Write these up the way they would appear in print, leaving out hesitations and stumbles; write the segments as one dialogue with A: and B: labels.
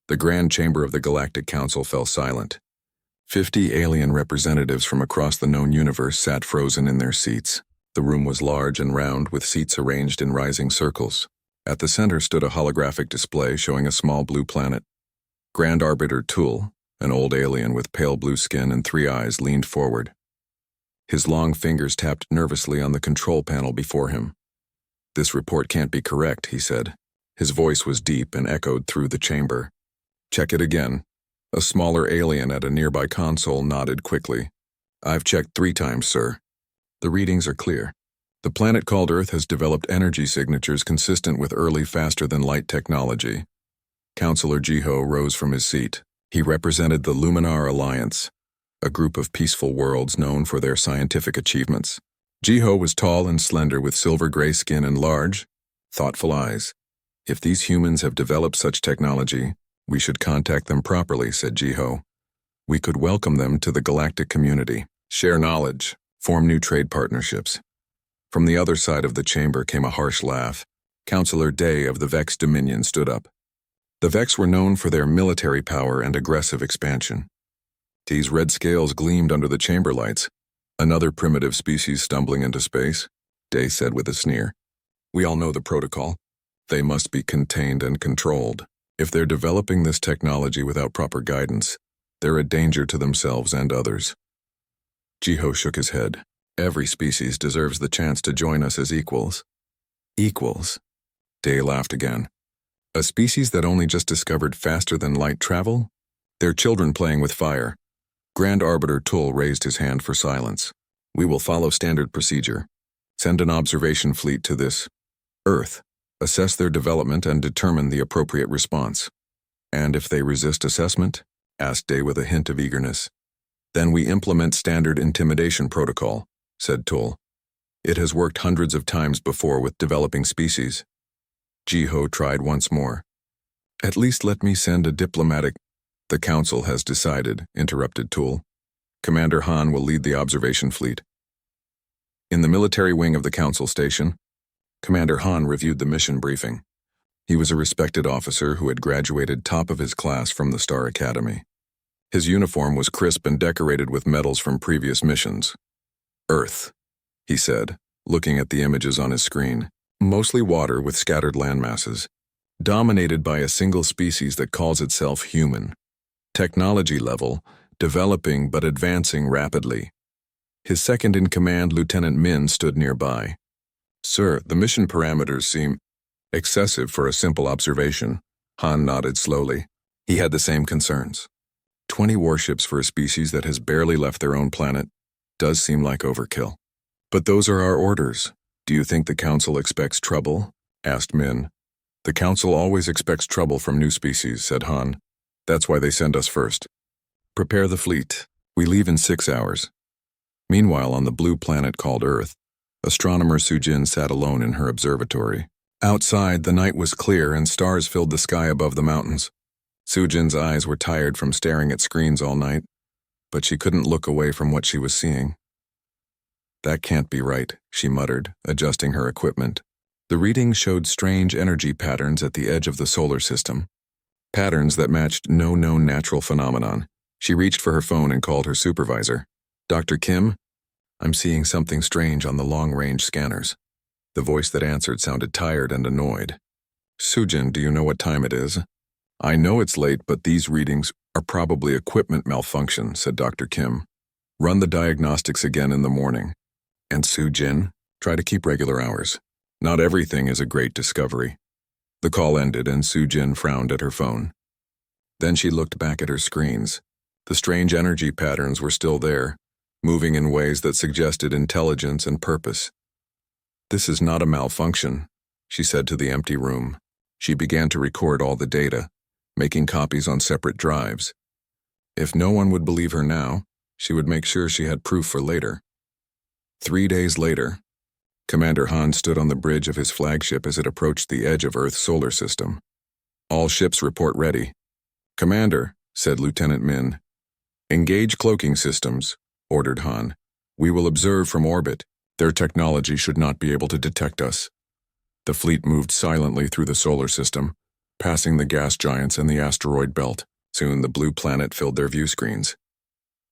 A: The Grand Chamber of the Galactic Council fell silent. 50 alien representatives from across the known universe sat frozen in their seats. The room was large and round, with seats arranged in rising circles. At the center stood a holographic display showing a small blue planet. Grand Arbiter Tool, an old alien with pale blue skin and 3 eyes, leaned forward. His long fingers tapped nervously on the control panel before him. "This report can't be correct," he said. His voice was deep and echoed through the chamber. "Check it again." A smaller alien at a nearby console nodded quickly. "I've checked 3 times, sir. The readings are clear. The planet called Earth has developed energy signatures consistent with early faster-than-light technology." Counselor Jiho rose from his seat. He represented the Luminar Alliance, a group of peaceful worlds known for their scientific achievements. Jiho was tall and slender with silver-gray skin and large, thoughtful eyes. "If these humans have developed such technology, we should contact them properly," said Jiho. "We could welcome them to the galactic community, share knowledge, form new trade partnerships." From the other side of the chamber came a harsh laugh. Counselor Day of the Vex Dominion stood up. The Vex were known for their military power and aggressive expansion. These red scales gleamed under the chamber lights. "Another primitive species stumbling into space," Day said with a sneer. "We all know the protocol. They must be contained and controlled. If they're developing this technology without proper guidance, they're a danger to themselves and others." Jiho shook his head. "Every species deserves the chance to join us as equals." "Equals?" Day laughed again. "A species that only just discovered faster-than-light travel? They're children playing with fire." Grand Arbiter Tull raised his hand for silence. "We will follow standard procedure. Send an observation fleet to this Earth. Assess their development and determine the appropriate response." "And if they resist assessment?" asked Day with a hint of eagerness. "Then we implement standard intimidation protocol," said Tull. "It has worked hundreds of times before with developing species." Jiho tried once more. "At least let me send a diplomatic—" "The Council has decided," interrupted Tull. "Commander Han will lead the observation fleet." In the military wing of the Council station, Commander Han reviewed the mission briefing. He was a respected officer who had graduated top of his class from the Star Academy. His uniform was crisp and decorated with medals from previous missions. "Earth," he said, looking at the images on his screen. "Mostly water with scattered landmasses, dominated by a single species that calls itself human. Technology level, developing but advancing rapidly." His second-in-command, Lieutenant Min, stood nearby. "Sir, the mission parameters seem excessive for a simple observation." Han nodded slowly. He had the same concerns. 20 warships for a species that has barely left their own planet does seem like overkill. "But those are our orders. Do you think the Council expects trouble?" asked Min. "The Council always expects trouble from new species," said Han. "That's why they send us first. Prepare the fleet. We leave in 6 hours." Meanwhile, on the blue planet called Earth, astronomer Sujin sat alone in her observatory. Outside, the night was clear and stars filled the sky above the mountains. Sujin's eyes were tired from staring at screens all night, but she couldn't look away from what she was seeing. "That can't be right," she muttered, adjusting her equipment. The readings showed strange energy patterns at the edge of the solar system, patterns that matched no known natural phenomenon. She reached for her phone and called her supervisor. "Dr. Kim? I'm seeing something strange on the long-range scanners." The voice that answered sounded tired and annoyed. "Sujin, do you know what time it is?" "I know it's late, but these readings are probably equipment malfunction," said Dr. Kim. "Run the diagnostics again in the morning. And Sujin, try to keep regular hours. Not everything is a great discovery." The call ended and Sujin frowned at her phone. Then she looked back at her screens. The strange energy patterns were still there, moving in ways that suggested intelligence and purpose. "This is not a malfunction," she said to the empty room. She began to record all the data, making copies on separate drives. If no one would believe her now, she would make sure she had proof for later. 3 days later, Commander Han stood on the bridge of his flagship as it approached the edge of Earth's solar system. "All ships report ready." "Commander," said Lieutenant Min. "Engage cloaking systems," ordered Han. "We will observe from orbit. Their technology should not be able to detect us." The fleet moved silently through the solar system. Passing the gas giants and the asteroid belt, soon the blue planet filled their view screens.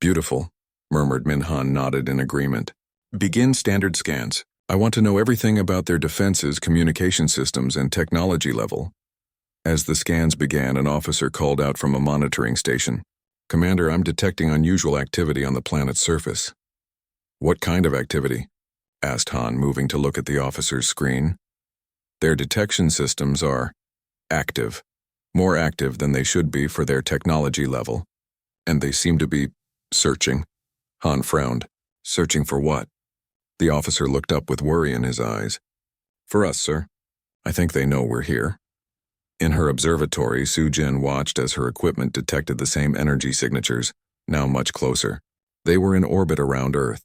A: Beautiful, murmured Minhan, nodded in agreement. Begin standard scans. I want to know everything about their defenses, communication systems, and technology level. As the scans began, an officer called out from a monitoring station. Commander, I'm detecting unusual activity on the planet's surface. What kind of activity? Asked Han, moving to look at the officer's screen. Their detection systems are active, more active than they should be for their technology level, and they seem to be searching. Han frowned. Searching for what? The officer looked up with worry in his eyes. For us, sir. I think they know we're here. In her observatory, Su-Jin watched as her equipment detected the same energy signatures, now much closer. They were in orbit around Earth.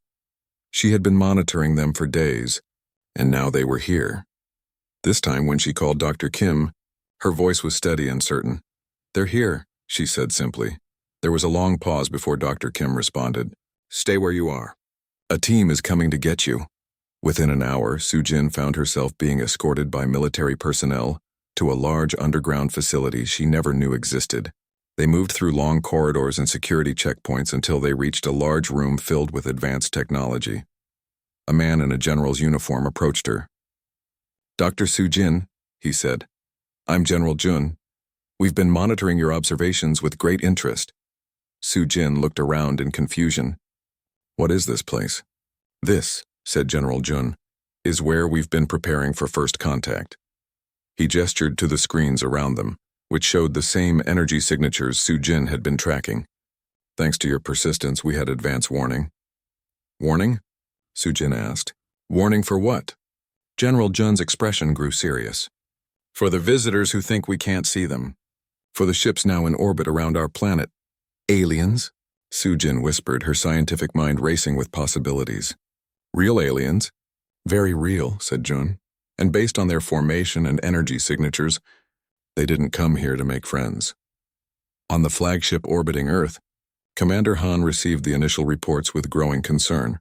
A: She had been monitoring them for days, and now they were here. This time, when she called Dr. Kim, her voice was steady and certain. They're here, she said simply. There was a long pause before Dr. Kim responded. Stay where you are. A team is coming to get you. Within an hour, Su-Jin found herself being escorted by military personnel to a large underground facility she never knew existed. They moved through long corridors and security checkpoints until they reached a large room filled with advanced technology. A man in a general's uniform approached her. Dr. Su-Jin, he said. I'm General Jun. We've been monitoring your observations with great interest. Su-Jin looked around in confusion. What is this place? This, said General Jun, is where we've been preparing for first contact. He gestured to the screens around them, which showed the same energy signatures Su-Jin had been tracking. Thanks to your persistence, we had advance warning. Warning? Su-Jin asked. Warning for what? General Jun's expression grew serious. For the visitors who think we can't see them. For the ships now in orbit around our planet. Aliens? Su-Jin whispered, her scientific mind racing with possibilities. Real aliens? Very real, said Jun. And based on their formation and energy signatures, they didn't come here to make friends. On the flagship orbiting Earth, Commander Han received the initial reports with growing concern.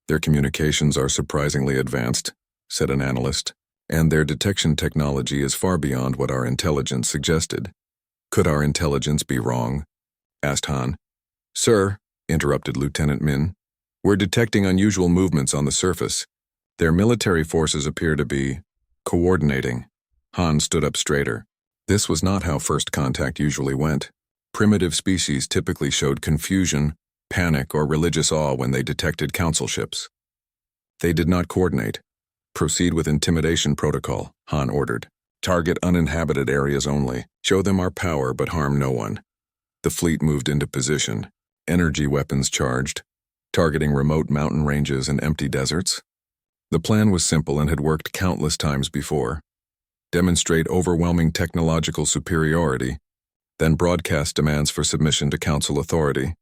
A: Their communications are surprisingly advanced, said an analyst, and their detection technology is far beyond what our intelligence suggested. Could our intelligence be wrong? Asked Han. Sir, interrupted Lieutenant Min, we're detecting unusual movements on the surface. Their military forces appear to be coordinating. Han stood up straighter. This was not how first contact usually went. Primitive species typically showed confusion, panic, or religious awe when they detected council ships. They did not coordinate. Proceed with intimidation protocol, Han ordered. Target uninhabited areas only. Show them our power but harm no one. The fleet moved into position. Energy weapons charged, targeting remote mountain ranges and empty deserts. The plan was simple and had worked countless times before. Demonstrate overwhelming technological superiority, then broadcast demands for submission to council authority.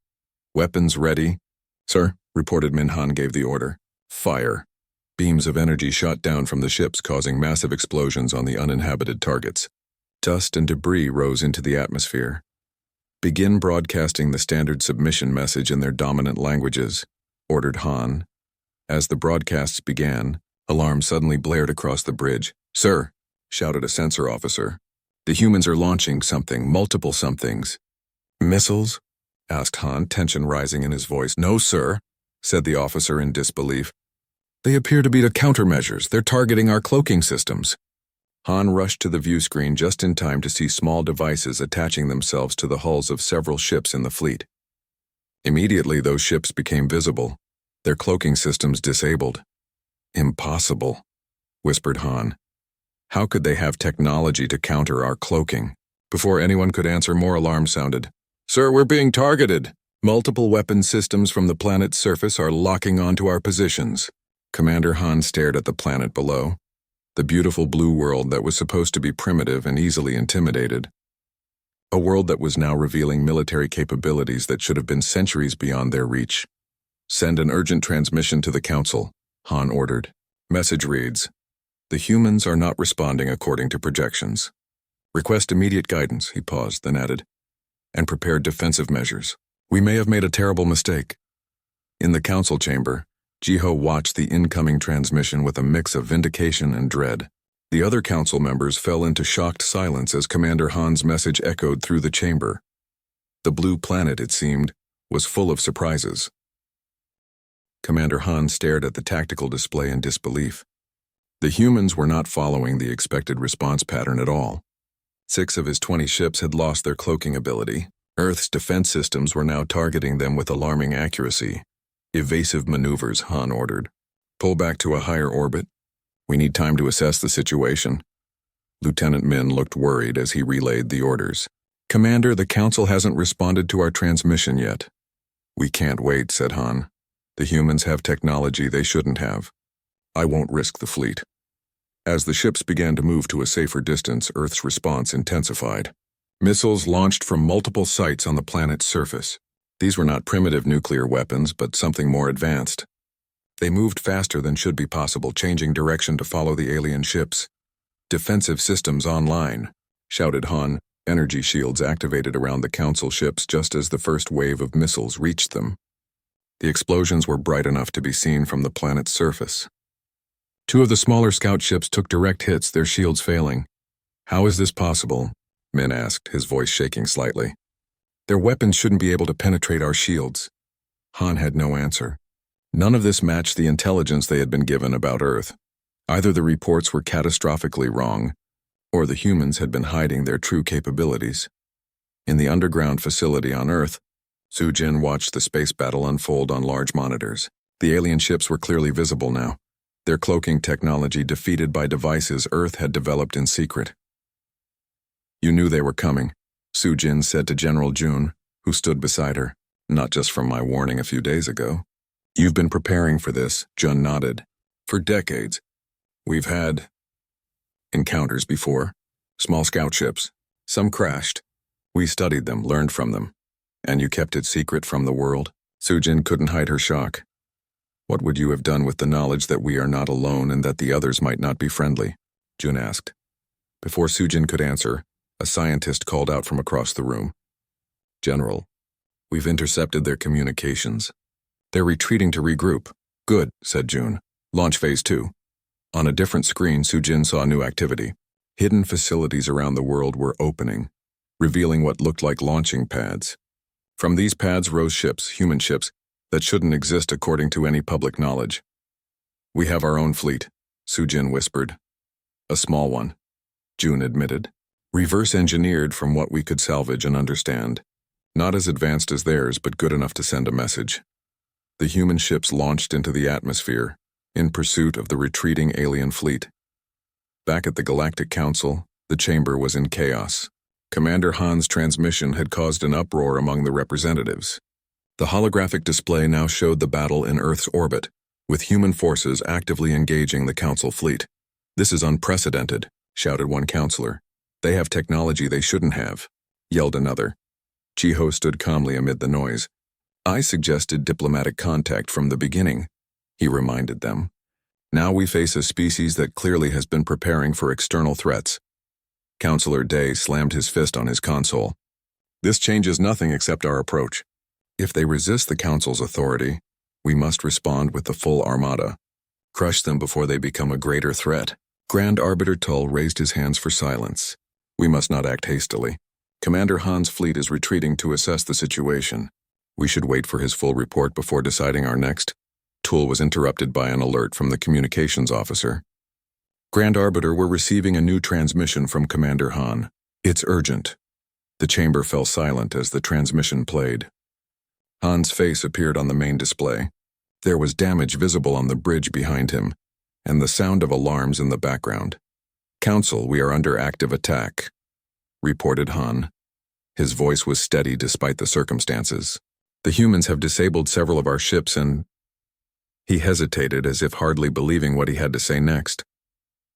A: Weapons ready. Sir, reported Minhan gave the order. Fire. Beams of energy shot down from the ships, causing massive explosions on the uninhabited targets. Dust and debris rose into the atmosphere. Begin broadcasting the standard submission message in their dominant languages, ordered Han. As the broadcasts began, alarms suddenly blared across the bridge. Sir, shouted a sensor officer. The humans are launching something, multiple somethings. Missiles? Asked Han, tension rising in his voice. No, sir, said the officer in disbelief. They appear to be the countermeasures. They're targeting our cloaking systems. Han rushed to the view screen just in time to see small devices attaching themselves to the hulls of several ships in the fleet. Immediately, those ships became visible, their cloaking systems disabled. Impossible, whispered Han. How could they have technology to counter our cloaking? Before anyone could answer, more alarms sounded. Sir, we're being targeted. Multiple weapon systems from the planet's surface are locking onto our positions. Commander Han stared at the planet below, the beautiful blue world that was supposed to be primitive and easily intimidated. A world that was now revealing military capabilities that should have been centuries beyond their reach. Send an urgent transmission to the Council, Han ordered. Message reads, the humans are not responding according to projections. Request immediate guidance, he paused, then added, and prepare defensive measures. We may have made a terrible mistake. In the council chamber, Jiho watched the incoming transmission with a mix of vindication and dread. The other council members fell into shocked silence as Commander Han's message echoed through the chamber. The blue planet, it seemed, was full of surprises. Commander Han stared at the tactical display in disbelief. The humans were not following the expected response pattern at all. 6 of his 20 ships had lost their cloaking ability. Earth's defense systems were now targeting them with alarming accuracy. Evasive maneuvers, Han ordered. Pull back to a higher orbit. We need time to assess the situation. Lieutenant Min looked worried as he relayed the orders. Commander, the Council hasn't responded to our transmission yet. We can't wait, said Han. The humans have technology they shouldn't have. I won't risk the fleet. As the ships began to move to a safer distance, Earth's response intensified. Missiles launched from multiple sites on the planet's surface. These were not primitive nuclear weapons, but something more advanced. They moved faster than should be possible, changing direction to follow the alien ships. Defensive systems online, shouted Han. Energy shields activated around the Council ships just as the first wave of missiles reached them. The explosions were bright enough to be seen from the planet's surface. 2 of the smaller scout ships took direct hits, their shields failing. How is this possible? Min asked, his voice shaking slightly. Their weapons shouldn't be able to penetrate our shields. Han had no answer. None of this matched the intelligence they had been given about Earth. Either the reports were catastrophically wrong, or the humans had been hiding their true capabilities. In the underground facility on Earth, Su-Jin watched the space battle unfold on large monitors. The alien ships were clearly visible now, their cloaking technology defeated by devices Earth had developed in secret. You knew they were coming, Su-Jin said to General Jun, who stood beside her. Not just from my warning a few days ago. You've been preparing for this, Jun nodded. For decades. We've had encounters before. Small scout ships. Some crashed. We studied them, learned from them. And you kept it secret from the world? Su-Jin couldn't hide her shock. What would you have done with the knowledge that we are not alone and that the others might not be friendly? Jun asked. Before Su-Jin could answer, a scientist called out from across the room. General, we've intercepted their communications. They're retreating to regroup. Good, said Jun. Launch phase 2. On a different screen, Su-Jin saw new activity. Hidden facilities around the world were opening, revealing what looked like launching pads. From these pads rose ships, human ships, that shouldn't exist according to any public knowledge. We have our own fleet, Su-Jin whispered. A small one, Jun admitted. Reverse engineered from what we could salvage and understand. Not as advanced as theirs, but good enough to send a message. The human ships launched into the atmosphere, in pursuit of the retreating alien fleet. Back at the Galactic Council, the chamber was in chaos. Commander Han's transmission had caused an uproar among the representatives. The holographic display now showed the battle in Earth's orbit, with human forces actively engaging the Council fleet. This is unprecedented, shouted one counselor. They have technology they shouldn't have, yelled another. Chiho stood calmly amid the noise. I suggested diplomatic contact from the beginning, he reminded them. Now we face a species that clearly has been preparing for external threats. Counselor Day slammed his fist on his console. This changes nothing except our approach. If they resist the Council's authority, we must respond with the full armada. Crush them before they become a greater threat. Grand Arbiter Tull raised his hands for silence. We must not act hastily. Commander Han's fleet is retreating to assess the situation. We should wait for his full report before deciding our next. Tull was interrupted by an alert from the communications officer. Grand Arbiter, we're receiving a new transmission from Commander Han. It's urgent. The chamber fell silent as the transmission played. Han's face appeared on the main display. There was damage visible on the bridge behind him, and the sound of alarms in the background. Council, we are under active attack, reported Han. His voice was steady despite the circumstances. The humans have disabled several of our ships and... He hesitated as if hardly believing what he had to say next.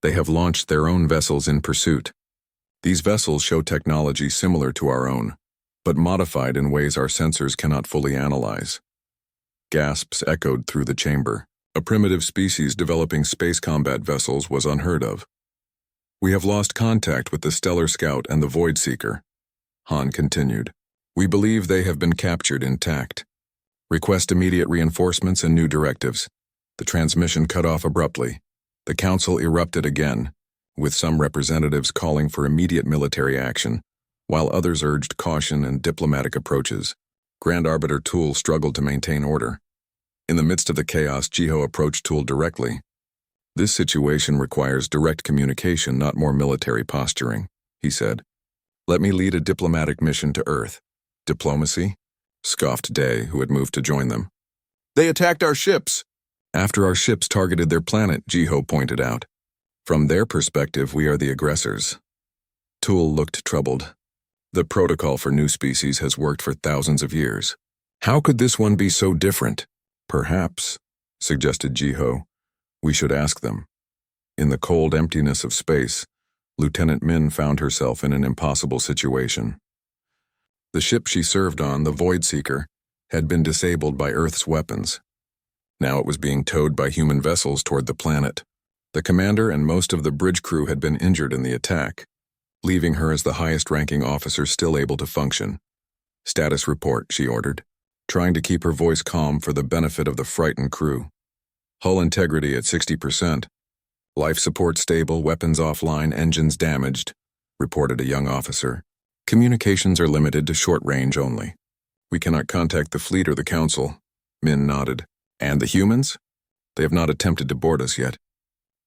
A: They have launched their own vessels in pursuit. These vessels show technology similar to our own, but modified in ways our sensors cannot fully analyze. Gasps echoed through the chamber. A primitive species developing space combat vessels was unheard of. We have lost contact with the Stellar Scout and the Void Seeker, Han continued. We believe they have been captured intact. Request immediate reinforcements and new directives. The transmission cut off abruptly. The Council erupted again. with some representatives calling for immediate military action, while others urged caution and diplomatic approaches. Grand Arbiter Tool struggled to maintain order. In the midst of the chaos, Jiho approached Tool directly. "This situation requires direct communication, not more military posturing," he said. "Let me lead a diplomatic mission to Earth." "Diplomacy?" scoffed Day, who had moved to join them. "They attacked our ships." "After our ships targeted their planet," Jiho pointed out. "From their perspective, we are the aggressors." Tool looked troubled. "The protocol for new species has worked for thousands of years. How could this one be so different?" "Perhaps," suggested Jiho, "we should ask them." In the cold emptiness of space, Lieutenant Min found herself in an impossible situation. The ship she served on, the Void Seeker, had been disabled by Earth's weapons. Now it was being towed by human vessels toward the planet. The commander and most of the bridge crew had been injured in the attack, leaving her as the highest-ranking officer still able to function. "Status report," she ordered, trying to keep her voice calm for the benefit of the frightened crew. "Hull integrity at 60%. Life support stable, weapons offline, engines damaged," reported a young officer. "Communications are limited to short range only. We cannot contact the fleet or the council." Min nodded. "And the humans? They have not attempted to board us yet.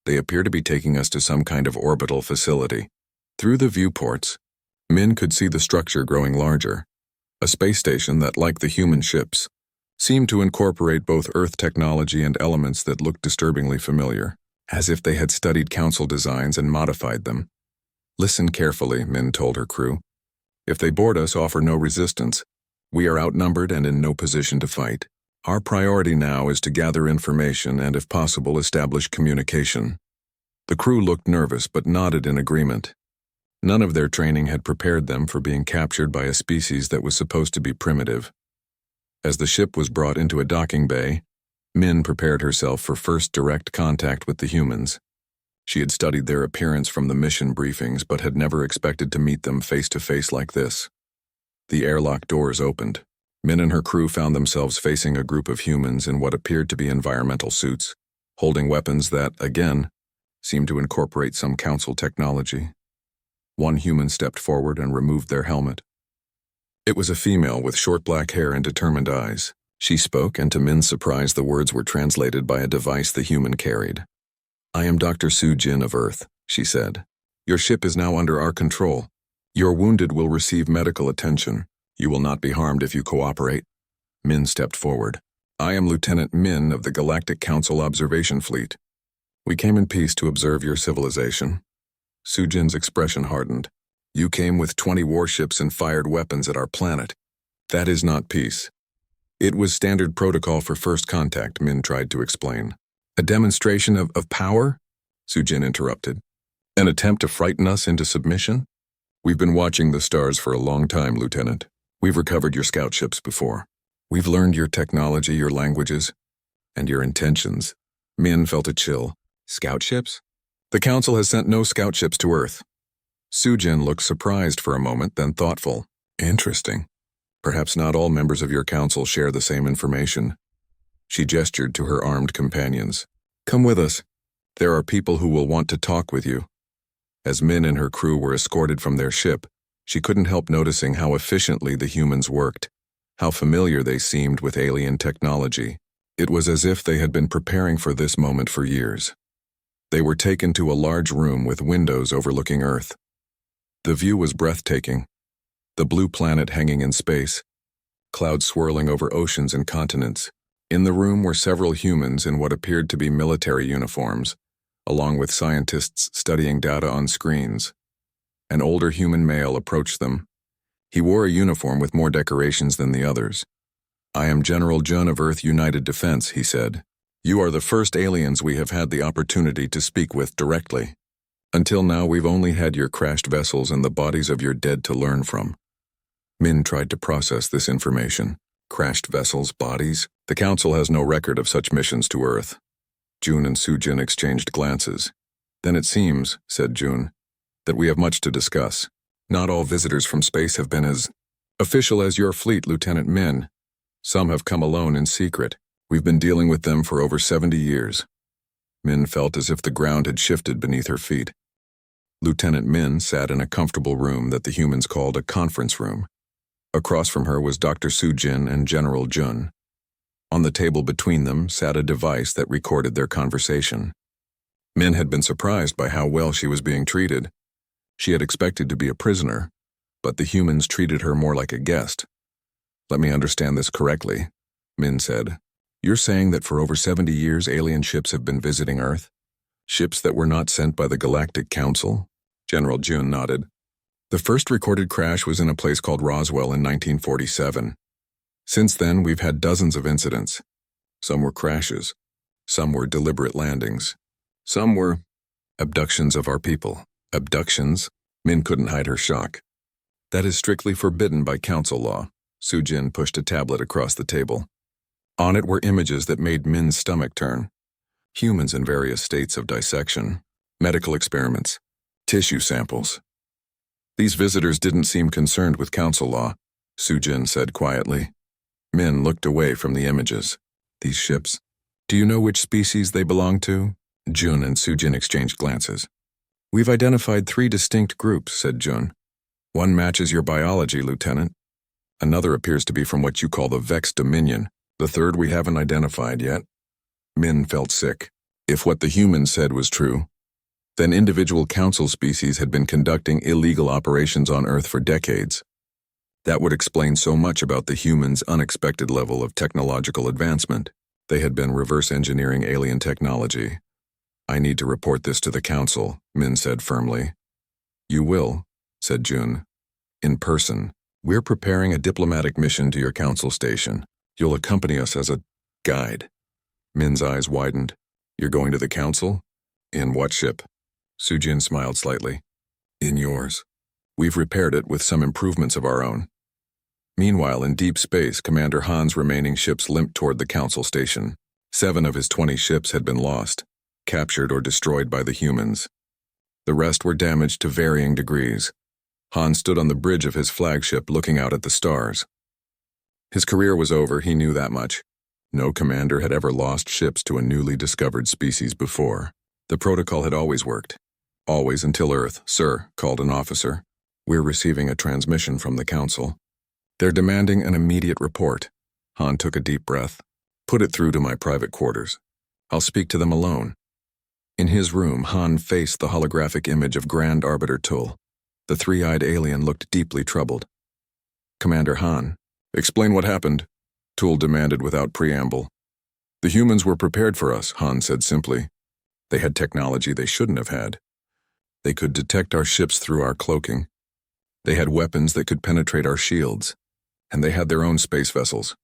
A: They appear to be taking us to some kind of orbital facility." Through the viewports, Min could see the structure growing larger. A space station that, like the human ships, seemed to incorporate both Earth technology and elements that looked disturbingly familiar, as if they had studied council designs and modified them. "Listen carefully," Min told her crew. "If they board us, offer no resistance. We are outnumbered and in no position to fight. Our priority now is to gather information and, if possible, establish communication." The crew looked nervous but nodded in agreement. None of their training had prepared them for being captured by a species that was supposed to be primitive. As the ship was brought into a docking bay, Min prepared herself for first direct contact with the humans. She had studied their appearance from the mission briefings but had never expected to meet them face to face like this. The airlock doors opened. Min and her crew found themselves facing a group of humans in what appeared to be environmental suits, holding weapons that, again, seemed to incorporate some council technology. One human stepped forward and removed their helmet. It was a female with short black hair and determined eyes. She spoke, and to Min's surprise, the words were translated by a device the human carried. "I am Dr. Su Jin of Earth," she said. "Your ship is now under our control. Your wounded will receive medical attention. You will not be harmed if you cooperate." Min stepped forward. "I am Lieutenant Min of the Galactic Council Observation Fleet. We came in peace to observe your civilization." Sujin's expression hardened. "You came with 20 warships and fired weapons at our planet. That is not peace." "It was standard protocol for first contact," Min tried to explain. "A demonstration of power?" Sujin interrupted. "An attempt to frighten us into submission?" "We've been watching the stars for a long time, Lieutenant. We've recovered your scout ships before. We've learned your technology, your languages, and your intentions." Min felt a chill. "Scout ships?" "The Council has sent no scout ships to Earth." Sujin looked surprised for a moment, then thoughtful. "Interesting. Perhaps not all members of your council share the same information." She gestured to her armed companions. "Come with us. There are people who will want to talk with you." As Min and her crew were escorted from their ship, she couldn't help noticing how efficiently the humans worked, how familiar they seemed with alien technology. It was as if they had been preparing for this moment for years. They were taken to a large room with windows overlooking Earth. The view was breathtaking. The blue planet hanging in space, clouds swirling over oceans and continents. In the room were several humans in what appeared to be military uniforms, along with scientists studying data on screens. An older human male approached them. He wore a uniform with more decorations than the others. "I am General Jun of Earth United Defense," he said. "You are the first aliens we have had the opportunity to speak with directly. Until now, we've only had your crashed vessels and the bodies of your dead to learn from." Min tried to process this information. Crashed vessels, bodies? The Council has no record of such missions to Earth. Jun and Sujin exchanged glances. "Then it seems," said Jun, "that we have much to discuss. Not all visitors from space have been as official as your fleet, Lieutenant Min. Some have come alone in secret. We've been dealing with them for over 70 years. Min felt as if the ground had shifted beneath her feet. Lieutenant Min sat in a comfortable room that the humans called a conference room. Across from her was Dr. Su-jin and General Jun. On the table between them sat a device that recorded their conversation. Min had been surprised by how well she was being treated. She had expected to be a prisoner, but the humans treated her more like a guest. "Let me understand this correctly," Min said. "You're saying that for over 70 years alien ships have been visiting Earth? Ships that were not sent by the Galactic Council?" General Jun nodded. "The first recorded crash was in a place called Roswell in 1947. Since then, we've had dozens of incidents. Some were crashes. Some were deliberate landings. Some were abductions of our people." "Abductions?" Min couldn't hide her shock. "That is strictly forbidden by council law." Su-jin pushed a tablet across the table. On it were images that made Min's stomach turn. Humans in various states of dissection, medical experiments, tissue samples. "These visitors didn't seem concerned with council law," Su-jin said quietly. Min looked away from the images. "These ships, do you know which species they belong to?" Jun and Su-jin exchanged glances. "We've identified 3 distinct groups," said Jun. "One matches your biology, Lieutenant. Another appears to be from what you call the Vex Dominion. The third we haven't identified yet." Min felt sick. If what the humans said was true, then individual council species had been conducting illegal operations on Earth for decades. That would explain so much about the humans' unexpected level of technological advancement. They had been reverse engineering alien technology. "I need to report this to the council," Min said firmly. "You will," said Jun. "In person. We're preparing a diplomatic mission to your council station. You'll accompany us as a guide." Min's eyes widened. "You're going to the council? In what ship?" Su-jin smiled slightly. "In yours. We've repaired it with some improvements of our own." Meanwhile, in deep space, Commander Han's remaining ships limped toward the council station. 7 of his 20 ships had been lost, captured or destroyed by the humans. The rest were damaged to varying degrees. Han stood on the bridge of his flagship looking out at the stars. His career was over, he knew that much. No commander had ever lost ships to a newly discovered species before. The protocol had always worked. "Always until Earth, sir," called an officer. "We're receiving a transmission from the council. They're demanding an immediate report." Han took a deep breath. "Put it through to my private quarters. I'll speak to them alone." In his room, Han faced the holographic image of Grand Arbiter Tull. The 3-eyed alien looked deeply troubled. "Commander Han." "Explain what happened," Tull demanded without preamble. "The humans were prepared for us," Han said simply. "They had technology they shouldn't have had. They could detect our ships through our cloaking. They had weapons that could penetrate our shields. And they had their own space vessels."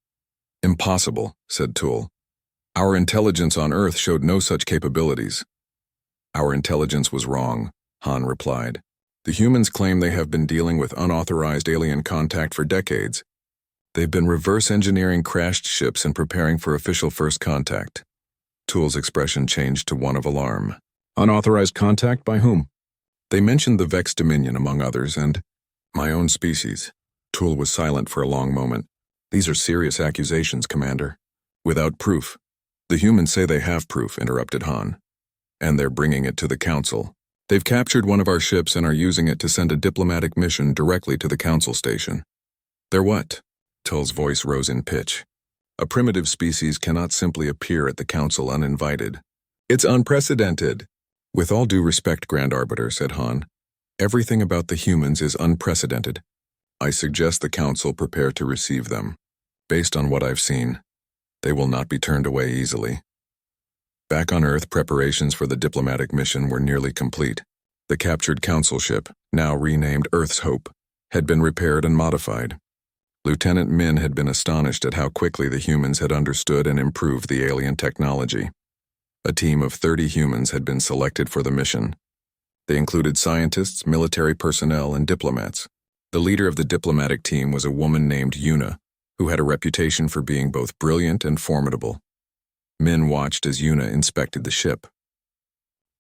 A: "Impossible," said Tull. "Our intelligence on Earth showed no such capabilities." "Our intelligence was wrong," Han replied. "The humans claim they have been dealing with unauthorized alien contact for decades. They've been reverse engineering crashed ships and preparing for official first contact." Tull's expression changed to one of alarm. "Unauthorized contact by whom?" "They mentioned the Vex Dominion, among others, and my own species." Tull was silent for a long moment. "These are serious accusations, Commander. Without proof." "The humans say they have proof," interrupted Han. "And they're bringing it to the council. They've captured one of our ships and are using it to send a diplomatic mission directly to the council station." "They're what?" Tull's voice rose in pitch. "A primitive species cannot simply appear at the council uninvited. It's unprecedented." "With all due respect, Grand Arbiter," said Han, "everything about the humans is unprecedented. I suggest the council prepare to receive them. Based on what I've seen, they will not be turned away easily." Back on Earth, preparations for the diplomatic mission were nearly complete. The captured council ship, now renamed Earth's Hope, had been repaired and modified. Lieutenant Min had been astonished at how quickly the humans had understood and improved the alien technology. A team of 30 humans had been selected for the mission. They included scientists, military personnel, and diplomats. The leader of the diplomatic team was a woman named Yuna, who had a reputation for being both brilliant and formidable. Min watched as Yuna inspected the ship.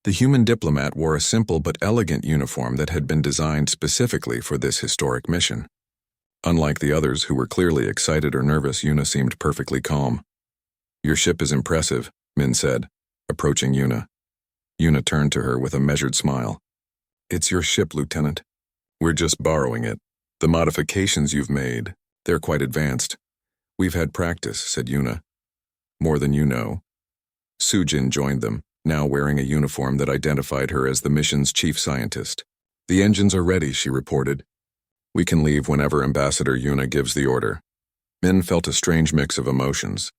A: The human diplomat wore a simple but elegant uniform that had been designed specifically for this historic mission. Unlike the others who were clearly excited or nervous, Yuna seemed perfectly calm. "Your ship is impressive," Min said, approaching Yuna. Yuna turned to her with a measured smile. It's your ship, Lieutenant. We're just borrowing it. The modifications you've made, they're quite advanced. We've had practice, said Yuna. More than you know. Sujin joined them, now wearing a uniform that identified her as the mission's chief scientist. The engines are ready, she reported. We can leave whenever Ambassador Yuna gives the order. Min felt a strange mix of emotions.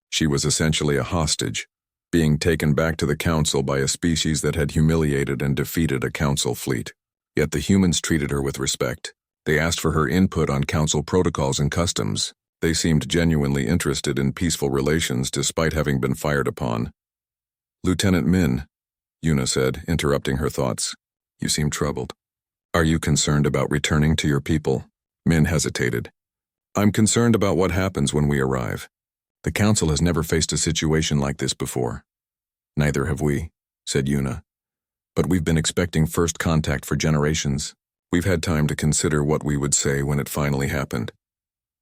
A: She was essentially a hostage, being taken back to the Council by a species that had humiliated and defeated a Council fleet. Yet the humans treated her with respect. They asked for her input on Council protocols and customs. They seemed genuinely interested in peaceful relations despite having been fired upon. Lieutenant Min, Yuna said, interrupting her thoughts. You seem troubled. Are you concerned about returning to your people? Min hesitated. I'm concerned about what happens when we arrive. The Council has never faced a situation like this before. Neither have we, said Yuna. But we've been expecting first contact for generations. We've had time to consider what we would say when it finally happened.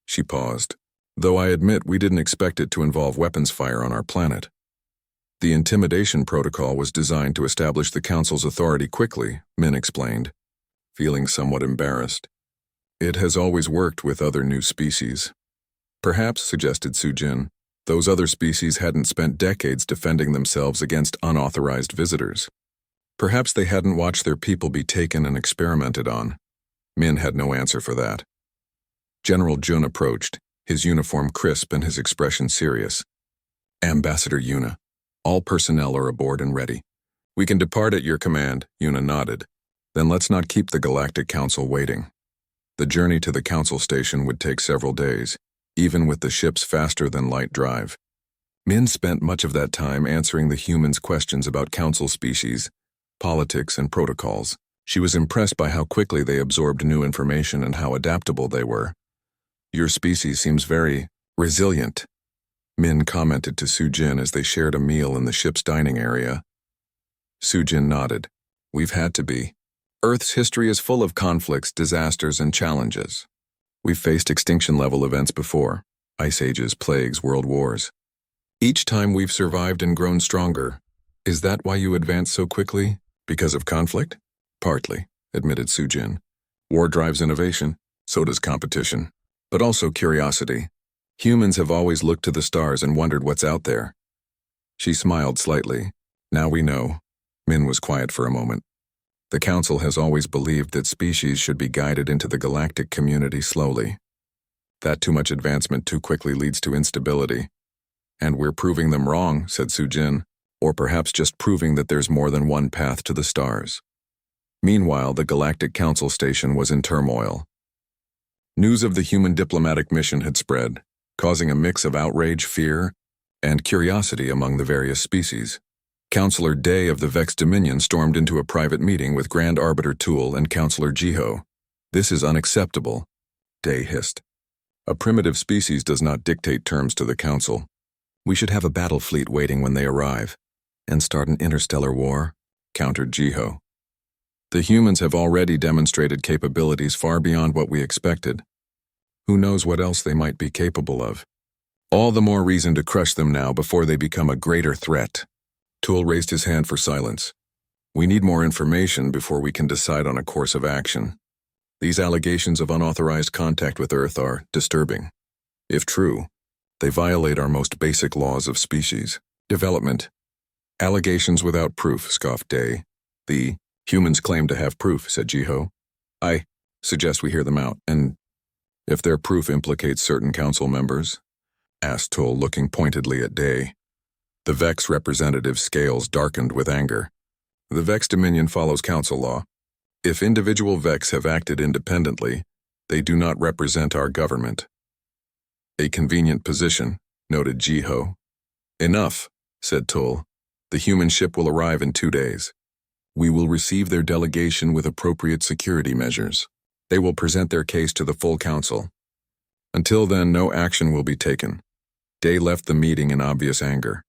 A: She paused. Though I admit we didn't expect it to involve weapons fire on our planet. The intimidation protocol was designed to establish the Council's authority quickly, Min explained, feeling somewhat embarrassed. It has always worked with other new species. Perhaps, suggested Sujin, those other species hadn't spent decades defending themselves against unauthorized visitors. Perhaps they hadn't watched their people be taken and experimented on. Min had no answer for that. General Jun approached, his uniform crisp and his expression serious. Ambassador Yuna, all personnel are aboard and ready. We can depart at your command, Yuna nodded. Then let's not keep the Galactic Council waiting. The journey to the Council station would take several days, even with the ship's faster-than-light drive. Min spent much of that time answering the humans' questions about Council species, politics, and protocols. She was impressed by how quickly they absorbed new information and how adaptable they were. Your species seems very resilient, Min commented to Sujin as they shared a meal in the ship's dining area. Sujin nodded. We've had to be. Earth's history is full of conflicts, disasters, and challenges. We've faced extinction-level events before, ice ages, plagues, world wars. Each time we've survived and grown stronger. Is that why you advance so quickly? Because of conflict? Partly, admitted Sujin. War drives innovation, so does competition. But also curiosity. Humans have always looked to the stars and wondered what's out there. She smiled slightly. Now we know. Min was quiet for a moment. The Council has always believed that species should be guided into the galactic community slowly. That too much advancement too quickly leads to instability. And we're proving them wrong, said Sujin, or perhaps just proving that there's more than one path to the stars. Meanwhile, the Galactic Council station was in turmoil. News of the human diplomatic mission had spread, causing a mix of outrage, fear, and curiosity among the various species. Councillor Day of the Vex Dominion stormed into a private meeting with Grand Arbiter Tool and Councillor Jiho. This is unacceptable, Day hissed. A primitive species does not dictate terms to the Council. We should have a battle fleet waiting when they arrive, and start an interstellar war, countered Jiho. The humans have already demonstrated capabilities far beyond what we expected. Who knows what else they might be capable of? All the more reason to crush them now before they become a greater threat. Tool raised his hand for silence. We need more information before we can decide on a course of action. These allegations of unauthorized contact with Earth are disturbing. If true, they violate our most basic laws of species development. Allegations without proof, scoffed Day. The humans claim to have proof, said Jiho. I suggest we hear them out, and if their proof implicates certain council members, asked Toll, looking pointedly at Day. The Vex representative's scales darkened with anger. The Vex Dominion follows council law. If individual Vex have acted independently, they do not represent our government. A convenient position, noted Jiho. Enough, said Toll. The human ship will arrive in 2 days. We will receive their delegation with appropriate security measures. They will present their case to the full council. Until then, no action will be taken. Day left the meeting in obvious anger.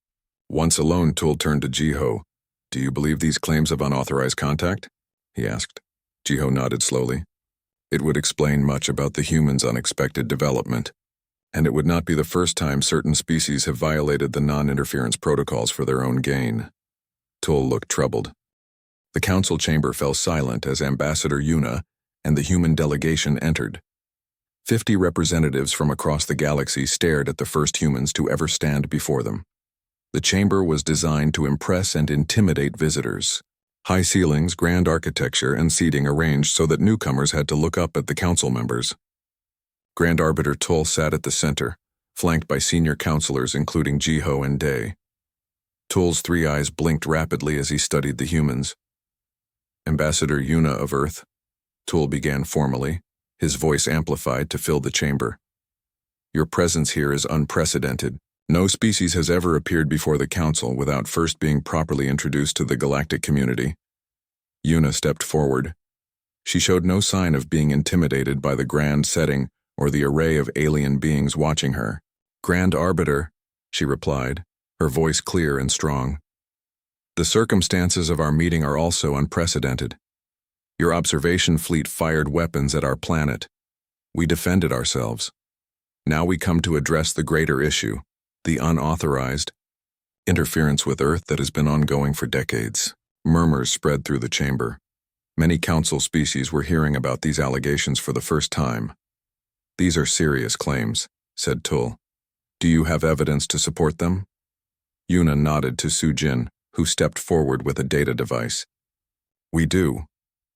A: Once alone, Tool turned to Jiho. Do you believe these claims of unauthorized contact? He asked. Jiho nodded slowly. It would explain much about the humans' unexpected development. And it would not be the first time certain species have violated the non-interference protocols for their own gain. Tool looked troubled. The council chamber fell silent as Ambassador Yuna and the human delegation entered. 50 representatives from across the galaxy stared at the first humans to ever stand before them. The chamber was designed to impress and intimidate visitors. High ceilings, grand architecture, and seating arranged so that newcomers had to look up at the council members. Grand Arbiter Tull sat at the center, flanked by senior counselors including Jiho and Day. Tull's 3 eyes blinked rapidly as he studied the humans. Ambassador Yuna of Earth, Tull began formally, his voice amplified to fill the chamber. Your presence here is unprecedented. No species has ever appeared before the council without first being properly introduced to the galactic community. Yuna stepped forward. She showed no sign of being intimidated by the grand setting or the array of alien beings watching her. Grand Arbiter, she replied, her voice clear and strong. The circumstances of our meeting are also unprecedented. Your observation fleet fired weapons at our planet. We defended ourselves. Now we come to address the greater issue, the unauthorized interference with Earth that has been ongoing for decades. Murmurs spread through the chamber. Many council species were hearing about these allegations for the first time. These are serious claims, said Tull. Do you have evidence to support them? Yuna nodded to Su-Jin, who stepped forward with a data device. We do.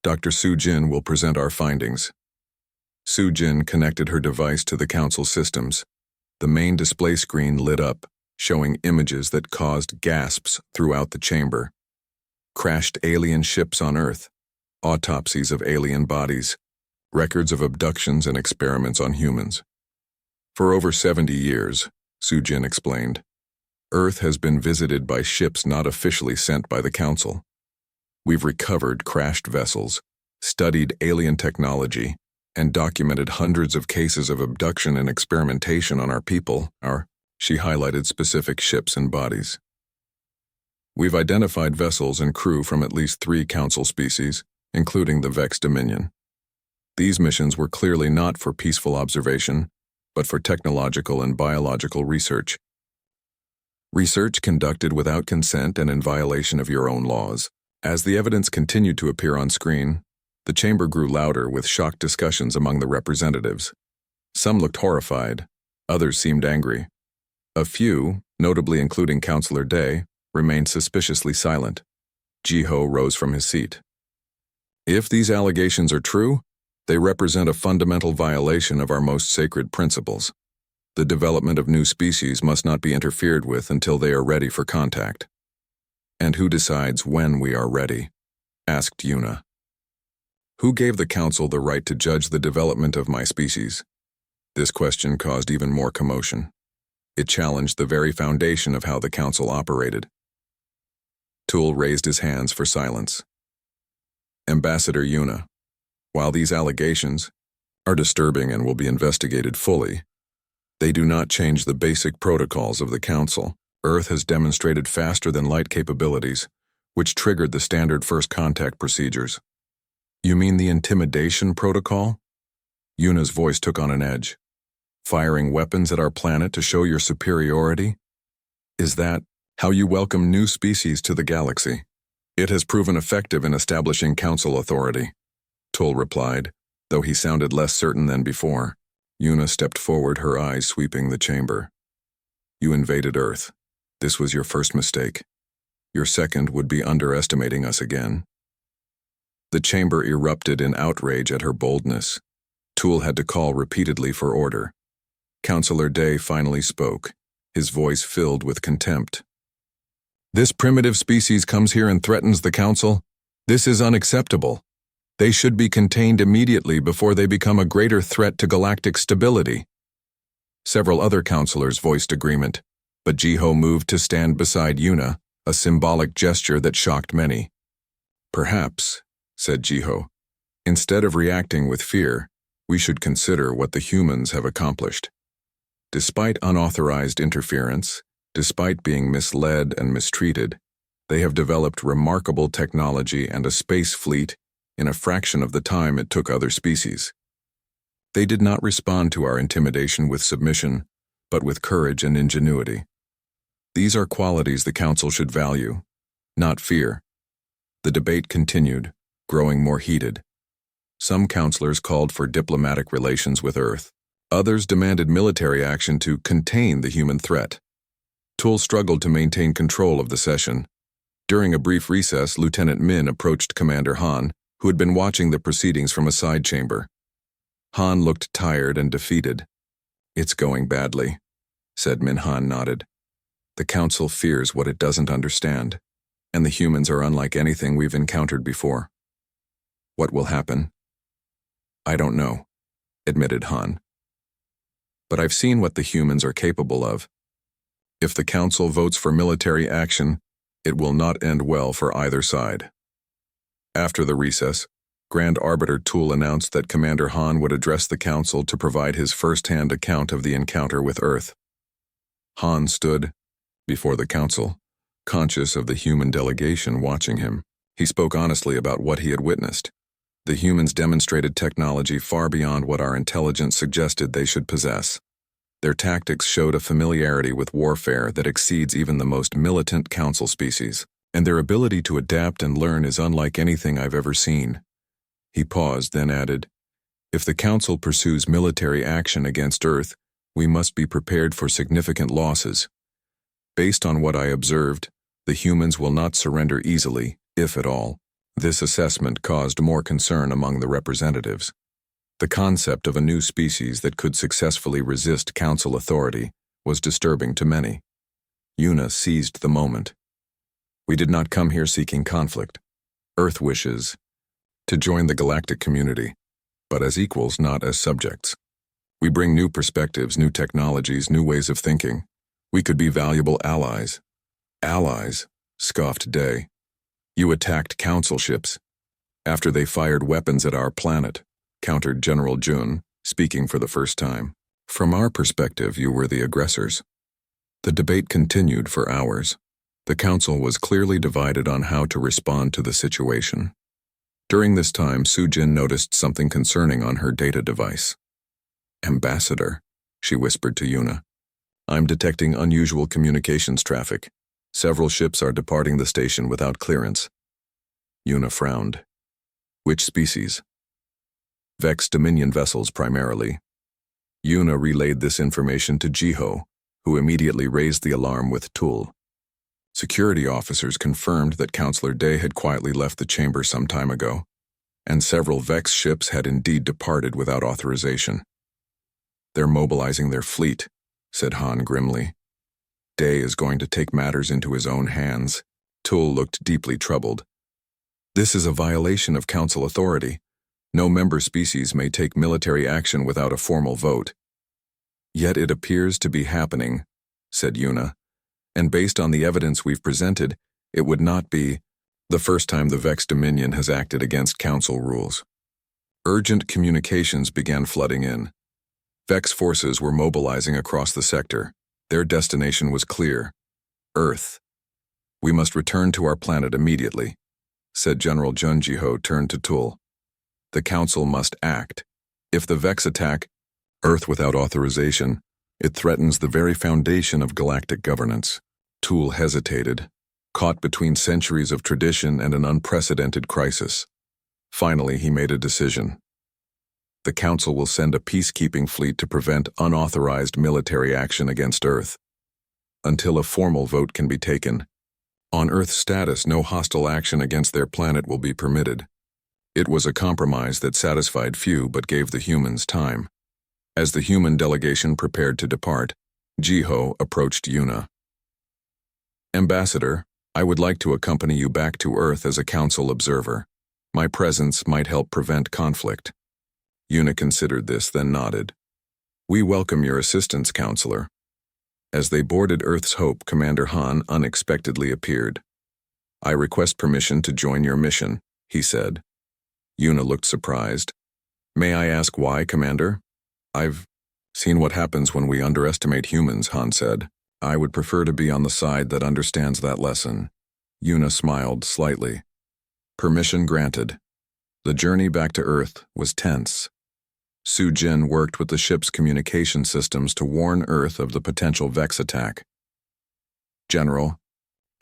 A: Dr. Su-Jin will present our findings. Su-Jin connected her device to the council systems. The main display screen lit up, showing images that caused gasps throughout the chamber. Crashed alien ships on Earth, autopsies of alien bodies, records of abductions and experiments on humans. For over 70 years, Su-Jin explained, Earth has been visited by ships not officially sent by the Council. We've recovered crashed vessels, studied alien technology, and documented hundreds of cases of abduction and experimentation on our people. She highlighted specific ships and bodies. We've identified vessels and crew from at least 3 Council species, including the Vex Dominion. These missions were clearly not for peaceful observation, but for technological and biological research. Research conducted without consent and in violation of your own laws. As the evidence continued to appear on screen, the chamber grew louder with shocked discussions among the representatives. Some looked horrified, others seemed angry. A few, notably including Counselor Day, remained suspiciously silent. Jiho rose from his seat. If these allegations are true, they represent a fundamental violation of our most sacred principles. The development of new species must not be interfered with until they are ready for contact. And who decides when we are ready? Asked Yuna. Who gave the Council the right to judge the development of my species? This question caused even more commotion. It challenged the very foundation of how the Council operated. Tull raised his hands for silence. Ambassador Yuna, while these allegations are disturbing and will be investigated fully, they do not change the basic protocols of the Council. Earth has demonstrated faster-than-light capabilities, which triggered the standard first contact procedures. You mean the intimidation protocol? Yuna's voice took on an edge. Firing weapons at our planet to show your superiority? Is that how you welcome new species to the galaxy? It has proven effective in establishing Council authority, Tull replied, though he sounded less certain than before. Yuna stepped forward, her eyes sweeping the chamber. You invaded Earth. This was your first mistake. Your second would be underestimating us again. The chamber erupted in outrage at her boldness. Tull had to call repeatedly for order. Counselor Day finally spoke, his voice filled with contempt. This primitive species comes here and threatens the Council. This is unacceptable. They should be contained immediately before they become a greater threat to galactic stability. Several other counselors voiced agreement, but Jiho moved to stand beside Yuna, a symbolic gesture that shocked many. Perhaps, said Jiho, instead of reacting with fear, we should consider what the humans have accomplished. Despite unauthorized interference, despite being misled and mistreated, they have developed remarkable technology and a space fleet in a fraction of the time it took other species. They did not respond to our intimidation with submission, but with courage and ingenuity. These are qualities the Council should value, not fear. The debate continued, growing more heated. Some counselors called for diplomatic relations with Earth. Others demanded military action to contain the human threat. Tool struggled to maintain control of the session. During a brief recess, Lieutenant Min approached Commander Han, who had been watching the proceedings from a side chamber. Han looked tired and defeated. "It's going badly," said Min. Han nodded. "The Council fears what it doesn't understand, and the humans are unlike anything we've encountered before." "What will happen?" "I don't know," admitted Han. "But I've seen what the humans are capable of. If the Council votes for military action, it will not end well for either side." After the recess, Grand Arbiter Tool announced that Commander Han would address the Council to provide his first-hand account of the encounter with Earth. Han stood before the Council, conscious of the human delegation watching him. He spoke honestly about what he had witnessed. The humans demonstrated technology far beyond what our intelligence suggested they should possess. Their tactics showed a familiarity with warfare that exceeds even the most militant Council species, and their ability to adapt and learn is unlike anything I've ever seen. He paused, then added, "If the Council pursues military action against Earth, we must be prepared for significant losses. Based on what I observed, the humans will not surrender easily, if at all." This assessment caused more concern among the representatives. The concept of a new species that could successfully resist Council authority was disturbing to many. Yuna seized the moment. "We did not come here seeking conflict. Earth wishes to join the galactic community, but as equals, not as subjects. We bring new perspectives, new technologies, new ways of thinking. We could be valuable allies." "Allies?" scoffed Day. "You attacked Council ships after they fired weapons at our planet," countered General Jun, speaking for the first time. "From our perspective, you were the aggressors." The debate continued for hours. The Council was clearly divided on how to respond to the situation. During this time, Sujin noticed something concerning on her data device. "Ambassador," she whispered to Yuna. "I'm detecting unusual communications traffic. Several ships are departing the station without clearance." Yuna frowned. "Which species?" "Vex Dominion vessels primarily." Yuna relayed this information to Jiho, who immediately raised the alarm with Tool. Security officers confirmed that Counselor Day had quietly left the chamber some time ago, and several Vex ships had indeed departed without authorization. "They're mobilizing their fleet," said Han grimly. "Day is going to take matters into his own hands." Tool looked deeply troubled. "This is a violation of Council authority. No member species may take military action without a formal vote." "Yet it appears to be happening," said Yuna, "and based on the evidence we've presented, it would not be the first time the Vex Dominion has acted against Council rules." Urgent communications began flooding in. Vex forces were mobilizing across the sector. Their destination was clear: Earth. "We must return to our planet immediately," said General Junjiho, turned to Tool. "The Council must act. If the Vex attack Earth without authorization, it threatens the very foundation of galactic governance." Tool hesitated, caught between centuries of tradition and an unprecedented crisis. Finally, he made a decision. "The Council will send a peacekeeping fleet to prevent unauthorized military action against Earth, until a formal vote can be taken. On Earth's status, no hostile action against their planet will be permitted." It was a compromise that satisfied few but gave the humans time. As the human delegation prepared to depart, Jiho approached Yuna. "Ambassador, I would like to accompany you back to Earth as a Council observer. My presence might help prevent conflict." Yuna considered this, then nodded. "We welcome your assistance, Counselor." As they boarded Earth's Hope, Commander Han unexpectedly appeared. "I request permission to join your mission," he said. Yuna looked surprised. "May I ask why, Commander?" "I've seen what happens when we underestimate humans," Han said. "I would prefer to be on the side that understands that lesson." Yuna smiled slightly. Permission granted. The journey back to Earth was tense. Sujin worked with the ship's communication systems to warn Earth of the potential Vex attack. General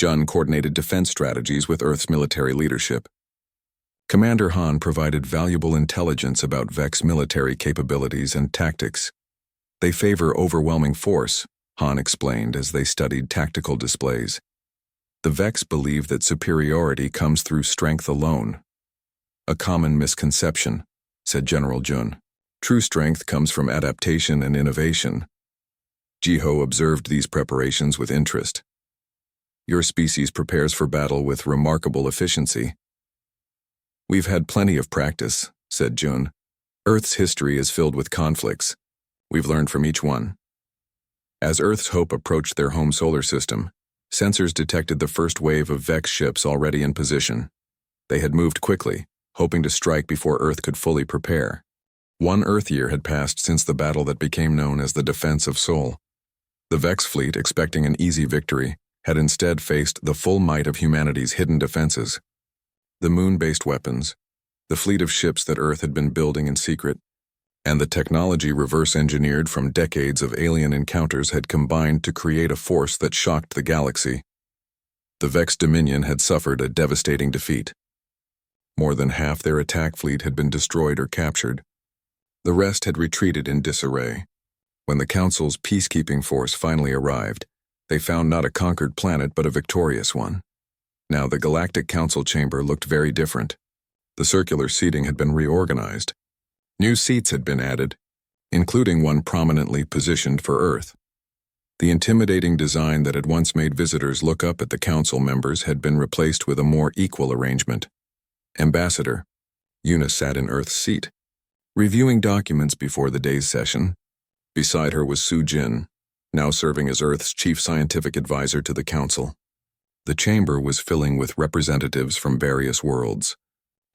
A: Jun coordinated defense strategies with Earth's military leadership. Commander Han provided valuable intelligence about Vex's military capabilities and tactics. They favor overwhelming force, Han explained as they studied tactical displays. The Vex believe that superiority comes through strength alone. A common misconception, said General Jun. True strength comes from adaptation and innovation. Jiho observed these preparations with interest. Your species prepares for battle with remarkable efficiency. We've had plenty of practice, said Jun. Earth's history is filled with conflicts. We've learned from each one. As Earth's Hope approached their home solar system, sensors detected the first wave of Vex ships already in position. They had moved quickly, hoping to strike before Earth could fully prepare. 1 Earth year had passed since the battle that became known as the Defense of Sol. The Vex fleet, expecting an easy victory, had instead faced the full might of humanity's hidden defenses. The moon-based weapons, the fleet of ships that Earth had been building in secret, and the technology reverse-engineered from decades of alien encounters had combined to create a force that shocked the galaxy. The Vex Dominion had suffered a devastating defeat. More than half their attack fleet had been destroyed or captured. The rest had retreated in disarray. When the Council's peacekeeping force finally arrived, they found not a conquered planet but a victorious one. Now the Galactic Council chamber looked very different. The circular seating had been reorganized. New seats had been added, including one prominently positioned for Earth. The intimidating design that had once made visitors look up at the Council members had been replaced with a more equal arrangement. Ambassador Yuna sat in Earth's seat, reviewing documents before the day's session. Beside her was Su-Jin, now serving as Earth's chief scientific advisor to the Council. The chamber was filling with representatives from various worlds,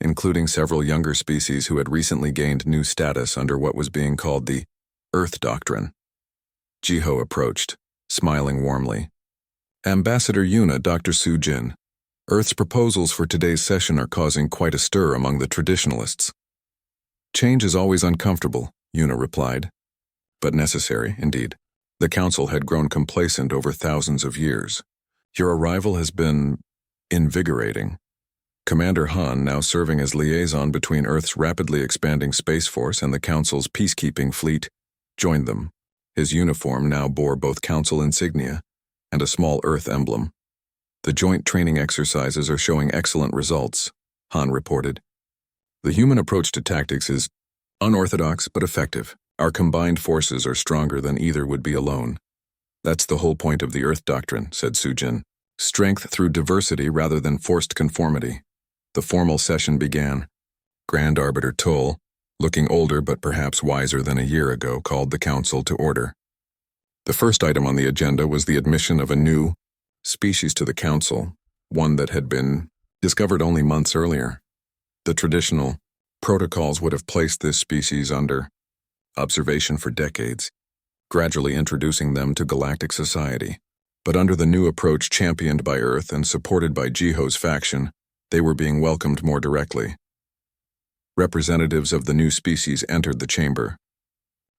A: including several younger species who had recently gained new status under what was being called the Earth Doctrine. Jiho approached, smiling warmly. Ambassador Yuna, Dr. Su-Jin, Earth's proposals for today's session are causing quite a stir among the traditionalists. Change is always uncomfortable, Yuna replied, but necessary, indeed. The Council had grown complacent over thousands of years. Your arrival has been invigorating. Commander Han, now serving as liaison between Earth's rapidly expanding Space Force and the Council's peacekeeping fleet, joined them. His uniform now bore both Council insignia and a small Earth emblem. The joint training exercises are showing excellent results, Han reported. The human approach to tactics is unorthodox but effective. Our combined forces are stronger than either would be alone. That's the whole point of the Earth Doctrine, said Su-Jin. Strength through diversity rather than forced conformity. The formal session began. Grand Arbiter Toll, looking older but perhaps wiser than a year ago, called the Council to order. The first item on the agenda was the admission of a new species to the Council, one that had been discovered only months earlier. The traditional protocols would have placed this species under observation for decades, gradually introducing them to galactic society. But under the new approach championed by Earth and supported by Jiho's faction, they were being welcomed more directly. Representatives of the new species entered the chamber.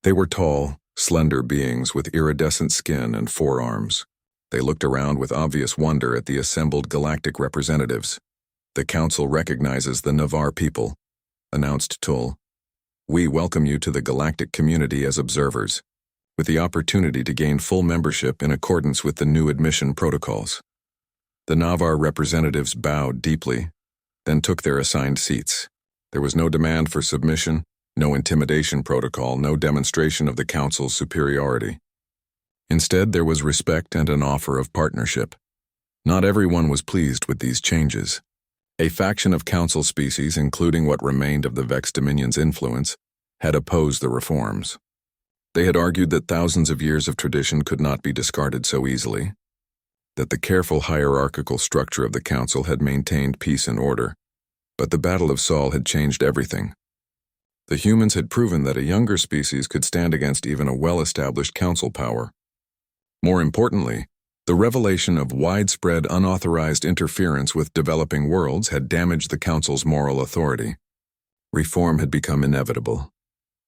A: They were tall, slender beings with iridescent skin and forearms. They looked around with obvious wonder at the assembled galactic representatives. The Council recognizes the Navarre people, announced Tull. We welcome you to the galactic community as observers, with the opportunity to gain full membership in accordance with the new admission protocols. The Navarre representatives bowed deeply, then took their assigned seats. There was no demand for submission, no intimidation protocol, no demonstration of the Council's superiority. Instead, there was respect and an offer of partnership. Not everyone was pleased with these changes. A faction of Council species, including what remained of the Vex Dominion's influence, had opposed the reforms. They had argued that thousands of years of tradition could not be discarded so easily, that the careful hierarchical structure of the Council had maintained peace and order, but the Battle of Sol had changed everything. The humans had proven that a younger species could stand against even a well-established Council power. More importantly, the revelation of widespread unauthorized interference with developing worlds had damaged the Council's moral authority. Reform had become inevitable.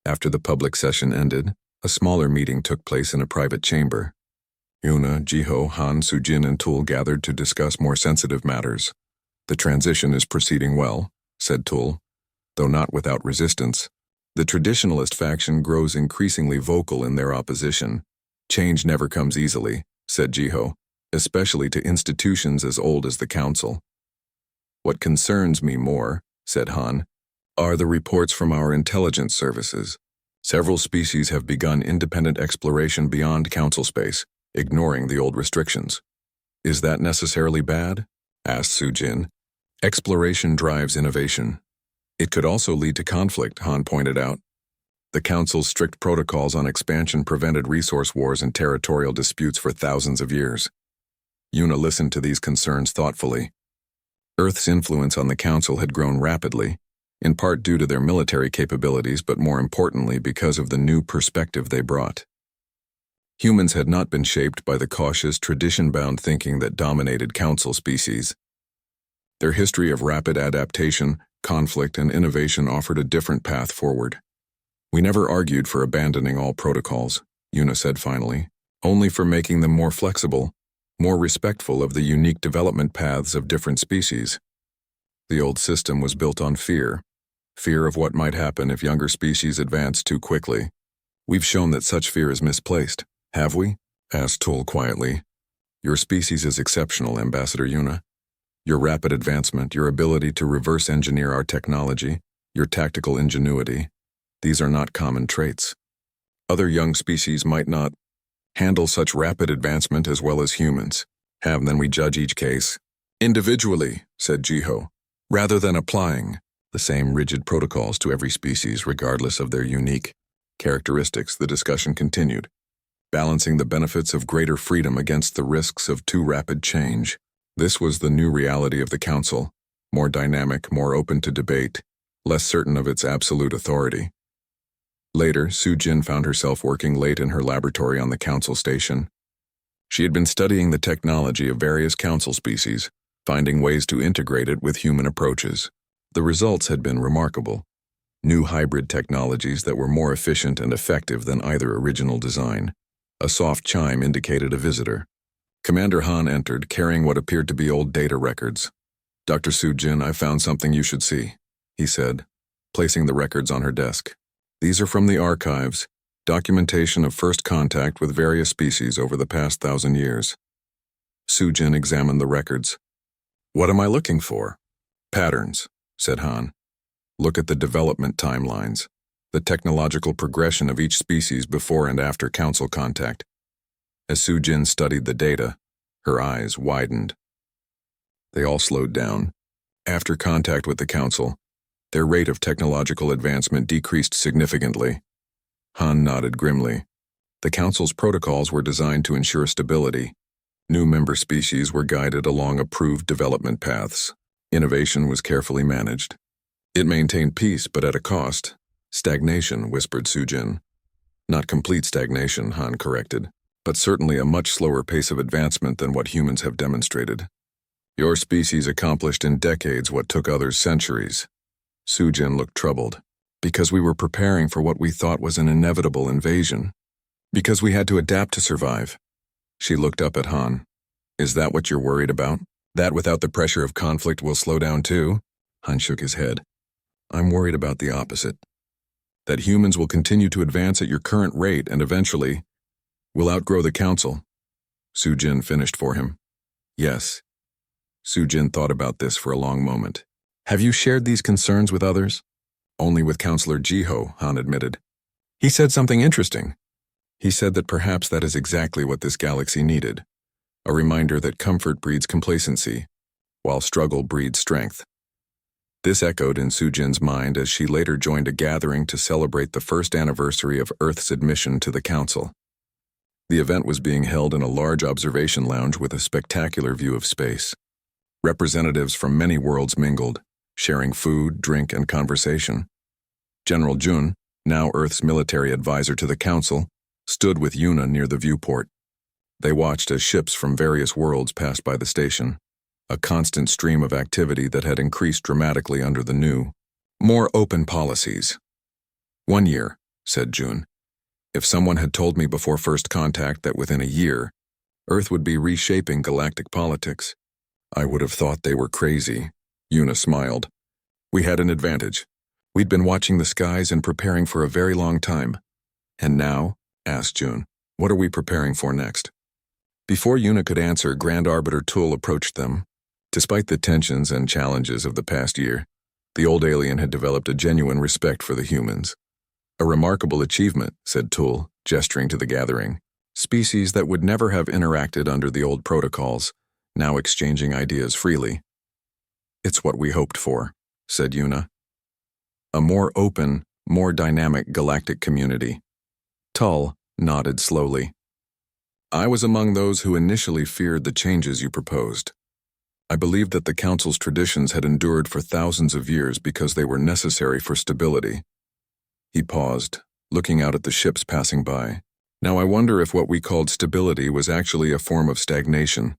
A: After the public session ended, a smaller meeting took place in a private chamber. Yuna, Jiho, Han, Sujin, and Tul gathered to discuss more sensitive matters. The transition is proceeding well, said Tul, though not without resistance. The traditionalist faction grows increasingly vocal in their opposition. Change never comes easily, said Jiho, especially to institutions as old as the Council. What concerns me more, said Han, are the reports from our intelligence services. Several species have begun independent exploration beyond Council space, ignoring the old restrictions. Is that necessarily bad? Asked Sujin. Exploration drives innovation. It could also lead to conflict, Han pointed out. The Council's strict protocols on expansion prevented resource wars and territorial disputes for thousands of years. Yuna listened to these concerns thoughtfully. Earth's influence on the Council had grown rapidly, in part due to their military capabilities, but more importantly because of the new perspective they brought. Humans had not been shaped by the cautious, tradition-bound thinking that dominated Council species. Their history of rapid adaptation, conflict, and innovation offered a different path forward. We never argued for abandoning all protocols, Yuna said finally, only for making them more flexible, more respectful of the unique development paths of different species. The old system was built on fear of what might happen if younger species advanced too quickly. We've shown that such fear is misplaced, have we? Asked Tul quietly. Your species is exceptional, Ambassador Yuna. Your rapid advancement, your ability to reverse engineer our technology, your tactical ingenuity, these are not common traits. Other young species might not handle such rapid advancement as well as humans. Then we judge each case individually, said Jiho, rather than applying the same rigid protocols to every species regardless of their unique characteristics. The discussion continued, balancing the benefits of greater freedom against the risks of too rapid change. This was the new reality of the Council, more dynamic, more open to debate, less certain of its absolute authority. Later, Sujin found herself working late in her laboratory on the Council station. She had been studying the technology of various Council species, finding ways to integrate it with human approaches. The results had been remarkable. New hybrid technologies that were more efficient and effective than either original design. A soft chime indicated a visitor. Commander Han entered, carrying what appeared to be old data records. Dr. Sujin, I found something you should see, he said, placing the records on her desk. These are from the archives, documentation of first contact with various species over the past 1,000 years. Sujin examined the records. What am I looking for? Patterns, said Han. Look at the development timelines, the technological progression of each species before and after Council contact. As Sujin studied the data, her eyes widened. They all slowed down. After contact with the Council, their rate of technological advancement decreased significantly. Han nodded grimly. The Council's protocols were designed to ensure stability. New member species were guided along approved development paths. Innovation was carefully managed. It maintained peace, but at a cost. Stagnation, whispered Sujin. Not complete stagnation, Han corrected, but certainly a much slower pace of advancement than what humans have demonstrated. Your species accomplished in decades what took others centuries. Sujin looked troubled. Because we were preparing for what we thought was an inevitable invasion. Because we had to adapt to survive. She looked up at Han. Is that what you're worried about? That without the pressure of conflict will slow down too? Han shook his head. I'm worried about the opposite. That humans will continue to advance at your current rate and eventually will outgrow the Council. Sujin finished for him. Yes. Sujin thought about this for a long moment. Have you shared these concerns with others? Only with Counselor Jiho, Han admitted. He said something interesting. He said that perhaps that is exactly what this galaxy needed. A reminder that comfort breeds complacency, while struggle breeds strength. This echoed in Sujin's mind as she later joined a gathering to celebrate the first anniversary of Earth's admission to the Council. The event was being held in a large observation lounge with a spectacular view of space. Representatives from many worlds mingled, sharing food, drink, and conversation. General Jun, now Earth's military advisor to the Council, stood with Yuna near the viewport. They watched as ships from various worlds passed by the station, a constant stream of activity that had increased dramatically under the new, more open policies. 1 year, said Jun. If someone had told me before first contact that within a year, Earth would be reshaping galactic politics. I would have thought they were crazy. Yuna smiled. We had an advantage. We'd been watching the skies and preparing for a very long time. And now, asked June, what are we preparing for next? Before Yuna could answer, Grand Arbiter Tool approached them. Despite the tensions and challenges of the past year, the old alien had developed a genuine respect for the humans. A remarkable achievement, said Tool, gesturing to the gathering. Species that would never have interacted under the old protocols, now exchanging ideas freely. It's what we hoped for, said Yuna. A more open, more dynamic galactic community. Tull nodded slowly. I was among those who initially feared the changes you proposed. I believed that the Council's traditions had endured for thousands of years because they were necessary for stability. He paused, looking out at the ships passing by. Now I wonder if what we called stability was actually a form of stagnation.